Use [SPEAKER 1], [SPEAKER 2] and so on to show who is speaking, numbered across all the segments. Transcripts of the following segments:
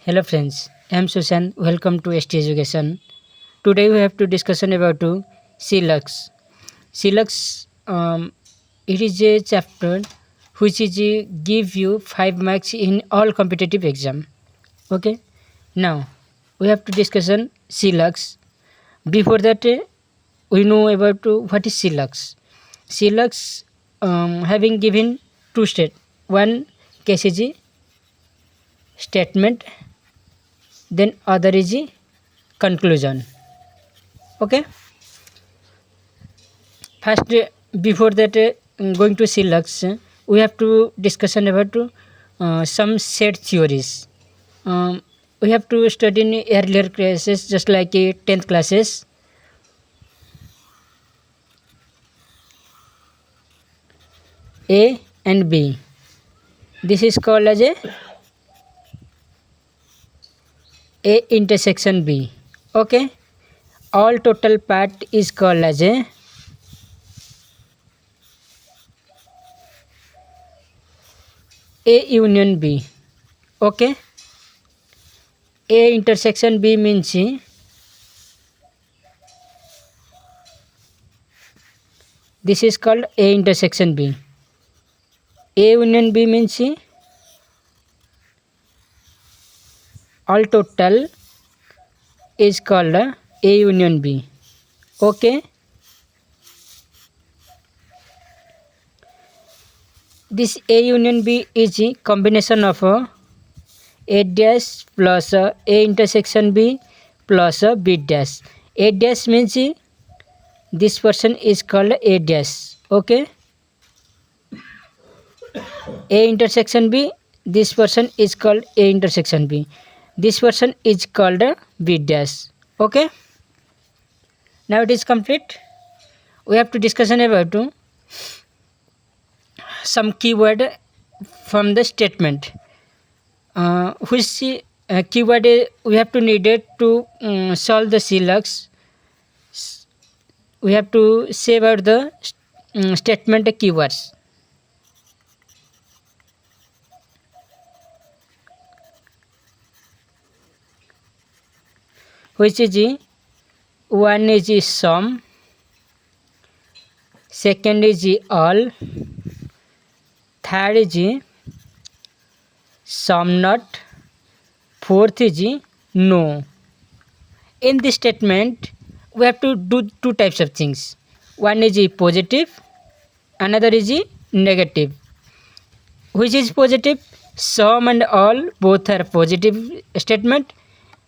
[SPEAKER 1] Hello friends, I am Susan. Welcome to S.T.Education. Today we have to discussion about Clux. Clux, it is a chapter which is give you 5 marks in all competitive exam. Okay. Now we have to discussion Clux. Before that, we know about what is Clux. Clux having given two state. One case is statement, then other is conclusion. Okay, first before that going to Clux, we have to discussion about some set theories. We have to study in earlier classes just like 10th classes. A and B, this is called as A intersection B. Okay, all total part is called as A union B. Okay, A intersection B means this is called A intersection B. A union B means all total is called A union B. Okay, this A union B is a combination of A dash plus A intersection B plus B dash. A dash means this person is called A dash. Okay, A intersection B, this person is called A intersection B. This person is called B dash. Okay, now it is complete. We have to discussion about some keyword from the statement. Which keyword we have to needed to solve the Clux. We have to say about the statement keywords. Which is one is sum, second is all, third is sum not, fourth is no. In this statement we have to do two types of things. One is positive, another is negative. Which is positive? Sum and all both are positive statement.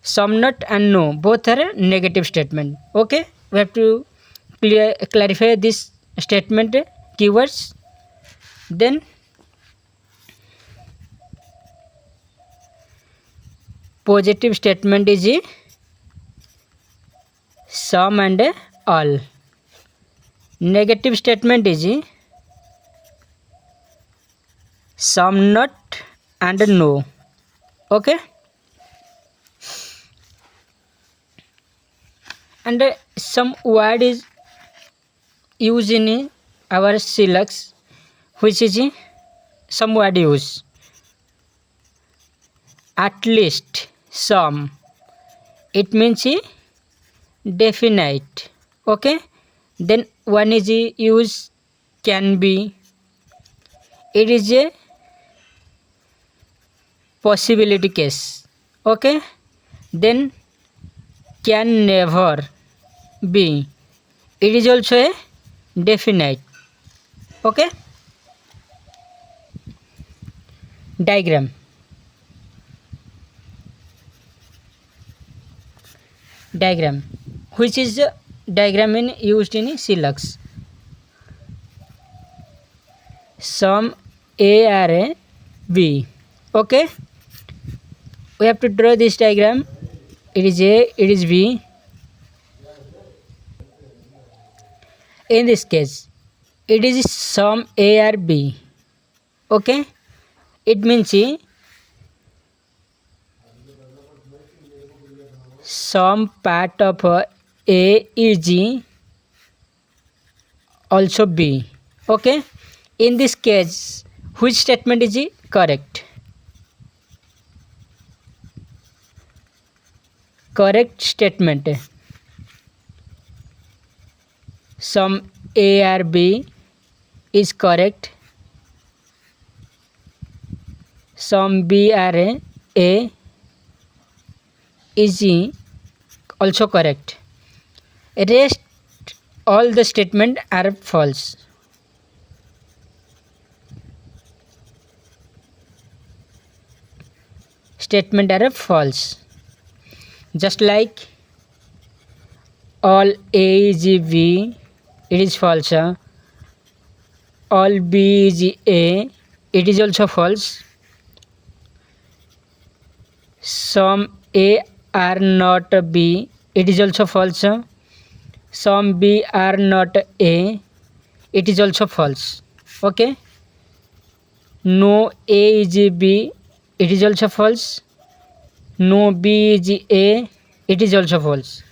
[SPEAKER 1] Sum not and no both are negative statement. Okay, we have to clarify this statement keywords. Then positive statement is sum and all. Negative statement is sum not and no. Okay, and some word is used in our Clux, which is some word use. At least, some, it means definite. Okay, then one is use can be, it is a possibility case. Okay, then can never be, it is also a definite. Okay, diagram. Diagram, which is the diagram in used in Clux. Sum A are a B. Okay, we have to draw this diagram. It is A, it is B. In this case it is sum A or B. Okay, it means some part of A is also B. Okay, in this case which statement is correct? correct statement. Sum A or B is correct. Sum B or A is also correct. Rest all the statement are false. Statement are false. Just like all A is B, it is false. All B is A, it is also false. Some A are not B, it is also false. Some B are not A, it is also false. Okay. No A is B, it is also false. No B is A, it is also false.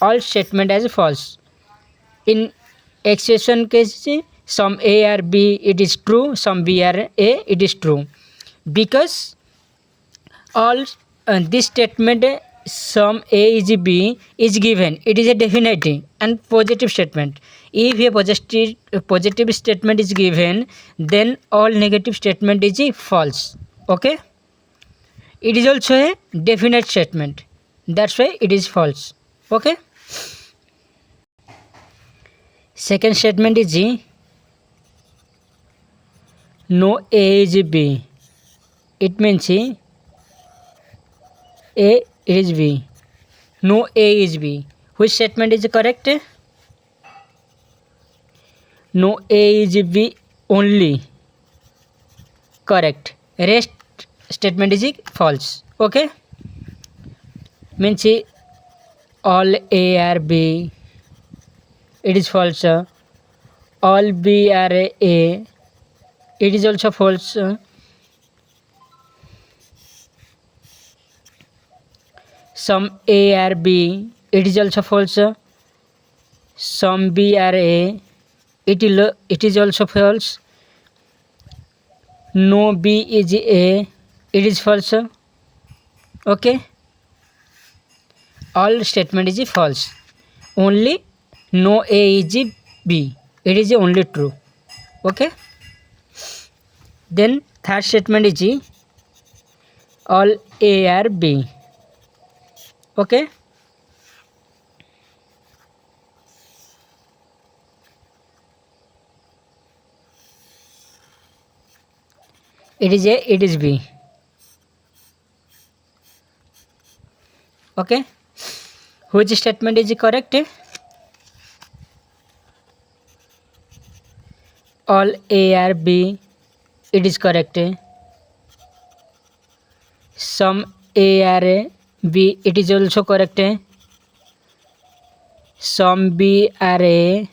[SPEAKER 1] All statement as false. In exception case, some A or B it is true, some B or A it is true. Because all this statement some A is B is given, it is a definite and positive statement. If a positive statement is given, then all negative statement is false. Okay, it is also a definite statement, that's why it is false. Okay, second statement is no A is B. It means A is B. No A is B. Which statement is correct? No A is B only. Correct. Rest statement is false. Okay. Means all A are B. It is false. All B are A. It is also false. Some A are B. It is also false. Some B are A. It is also false. No B is A. It is false. Okay. All statement is false. Only no A is B. It is only true. Okay. Then third statement is all A are B. Okay. It is A, it is B. Okay. Which statement is correct? All A are B. It is correct. Some A are B. It is also correct. Some B are A.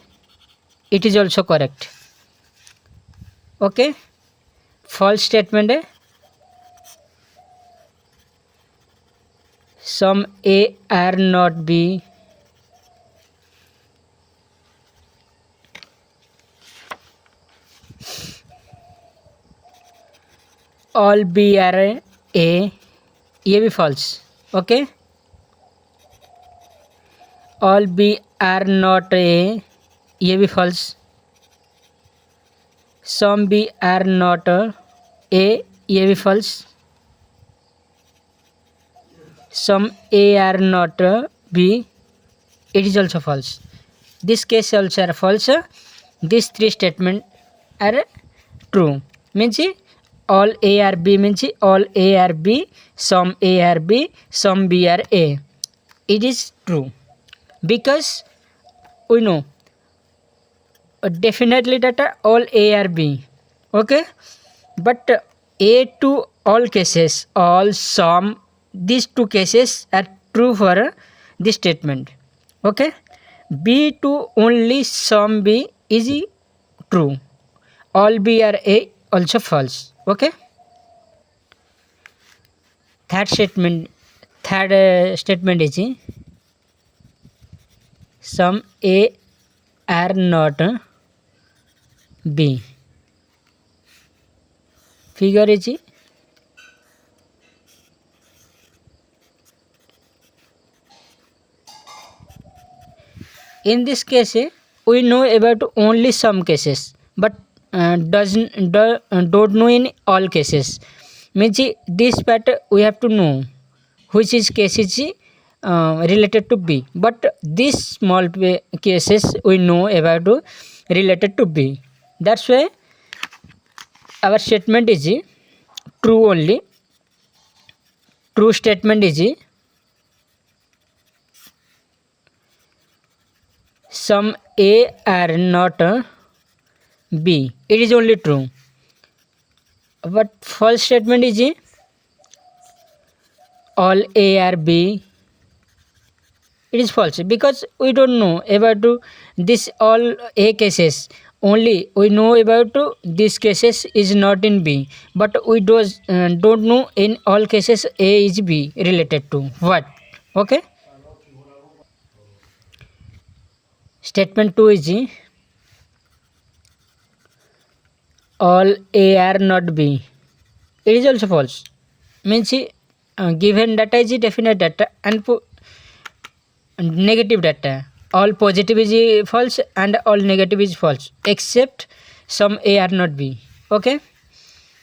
[SPEAKER 1] It is also correct. Okay. False statement. Some A are not B. All B are A. ये भी false. Okay. All B are not A. ये भी false. Some B are not A. ये भी false. Some A are not B. It is also false. This case also are false. These three statements are true. Means all A are B means all A are B. Some A are B. Some B are A. It is true. Because we know definitely that all A are B. Okay. But A to all cases, all, some, these two cases are true for this statement. Okay. B to only some B is true. All B are A also false. Okay. Third statement is some A are not B. Figure is In this case we know about only some cases, but don't know in all cases. Means this part we have to know which is case is related to B, but these small cases we know about related to B. That's why our statement is true only. True statement is some A are not B. It is only true. But false statement is all A are B. It is false because we don't know about this all A cases. Only we know about these cases is not in B, but we don't know in all cases A is B related to what. Okay. Statement 2 is all A are not B. It is also false. Means given data is definite data and negative data. All positive is false and all negative is false except some A are not B. Okay.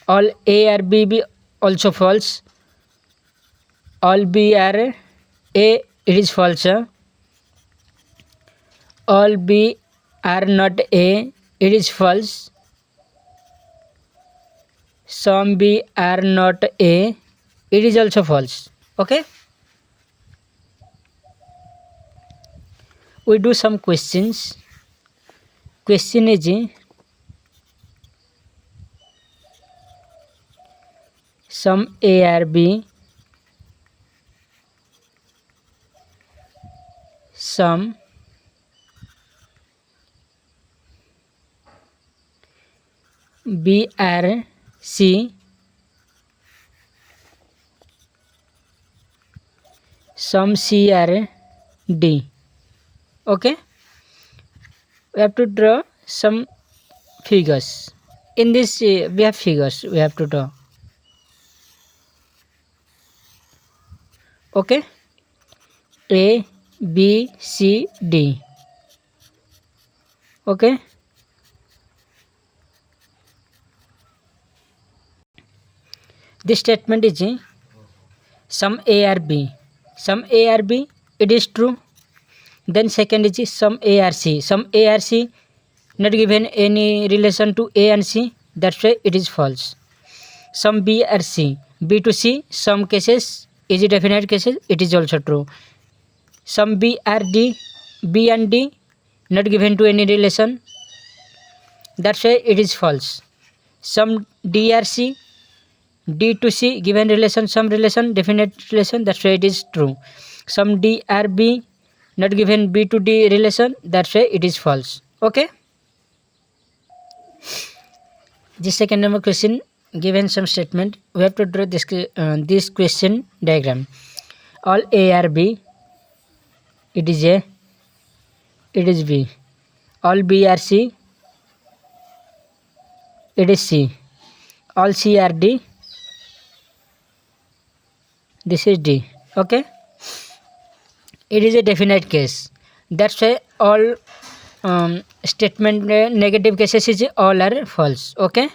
[SPEAKER 1] All A are B also false. All B are A, it is false. All B are not A, it is false. Some B are not A, it is also false. Okay. We do some questions. Question is some A are B, some B are C, some C are D. Okay. We have to draw some figures. In this we have figures we have to draw. Okay. A, B, C, D. Okay. This statement is some A are B. Some A are B, it is true. Then second is some A are C. Some A are C, not given any relation to A and C. That's why it is false. Some B are C. B to C, some cases is a definite cases, it is also true. Some B are D. B and D, not given to any relation. That's why it is false. Some D are C. D to C, given relation, some relation, definite relation, that's why it is true. Some D are B, not given B to D relation, that's why it is false. Okay. The second number question, given some statement, we have to draw this question diagram. All A are B, it is A, it is B. All B are C, it is C. All C are D, this is D. Okay. It is a definite case. That's why all statement negative cases is all are false. Okay.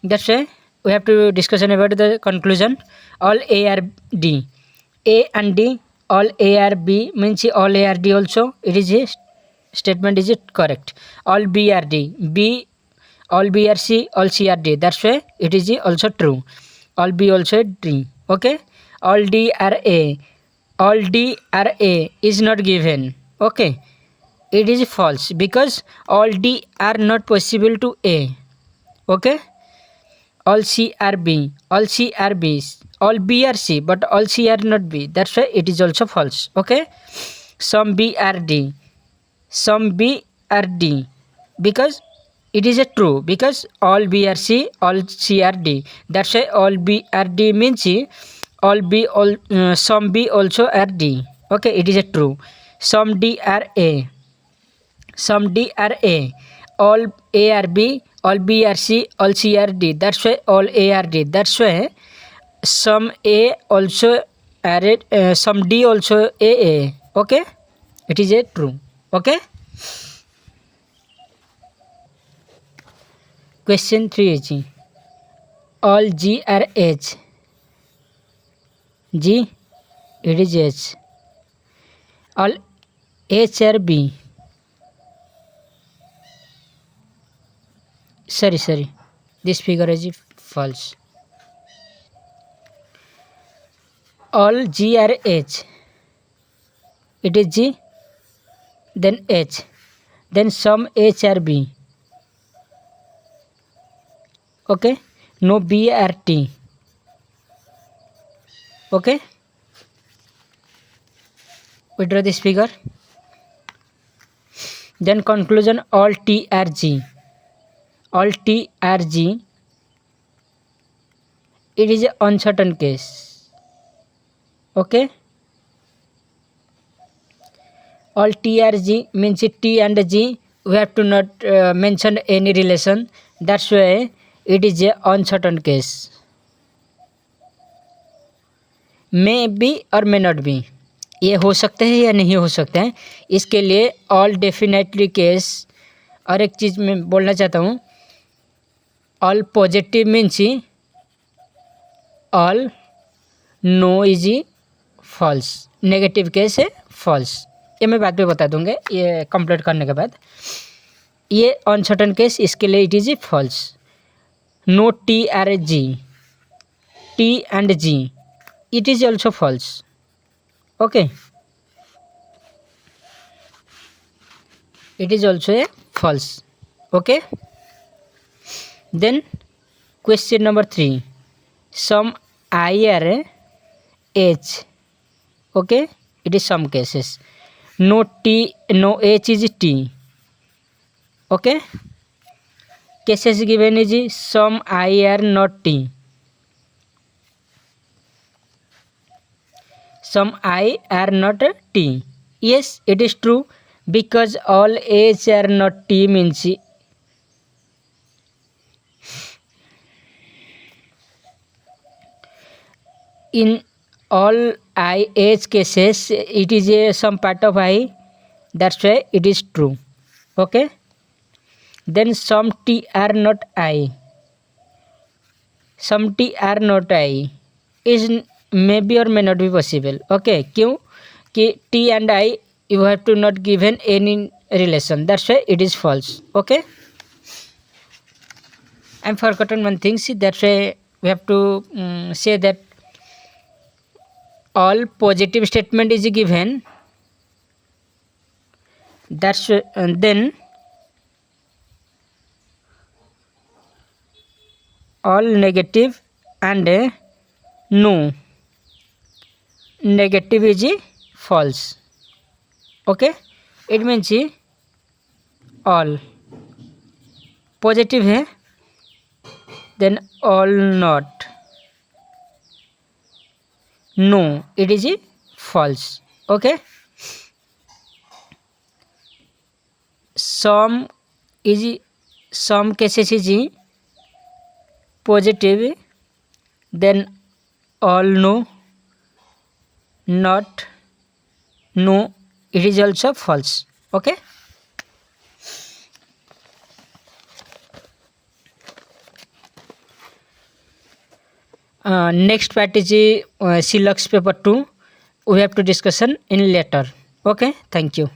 [SPEAKER 1] That's why we have to discussion about the conclusion. All A are D. A and D, all A are B means all A are D also. It is a statement is it correct. All B are D. B, all B are C, all C are D. That's why it is also true. All B also D. Okay. All D are A. All D are A is not given. Okay. It is false because all D are not possible to A. Okay. All C are B. All C are B. All B are C, but all C are not B. That's why it is also false. Okay. Some B are D. Some B are D. Because it is a true. Because all B are C, all C are D. That's why all B are D means all B, some B also are D. Okay. It is a true. Some D are A. Some D are A. All A are B. All B are C. All C are D. That's why all A are D. That's why some A also are some D also A. Okay. It is a true. Okay. Question 3 is all G are H. G, it is H. All H are B. Sorry. This figure is false. All G are H. It is G, then H. Then some H are B. Okay. No B are T. Okay. We draw this figure. Then conclusion, all T are G. All T are G. It is an uncertain case. Okay. All T are G means T and G we have to not mention any relation. That's why it is a uncertain case. May be और may not be, ये हो सकते हैं या नहीं हो सकते हैं. इसके लिए ऑल डेफिनेटली केस. और एक चीज़ मैं बोलना चाहता हूँ, all positive means all no is false, negative case है फॉल्स. ये मैं बाद में बता दूंगा ये कंप्लीट करने के बाद. ये अनसर्टन केस, इसके लिए it is false. No T R G, T and G, it is also false. Okay, it is also a false. Okay, then question number 3, some I are H. Okay, it is some cases. No T, no H is T. Okay, cases given is some I are not T, some I are not T. Yes, it is true, because all H are not T means in all I H cases it is a some part of I. That's why it is true. Okay, then some T are not I, some T are not I is may be or may not be possible. Okay, क्यों कि T and I you have to not given any relation. That's why it is false. Okay, I'm forgotten one thing. See, that's why we have to say that all positive statement is given. That's then all negative and no negative is false. Okay, it means all positive है, then all not, no it is false. Okay, some is some cases is positive, then all no, not no, it is also false. Okay, next part is Syllabus paper 2. We have to discussion in later. Okay, thank you.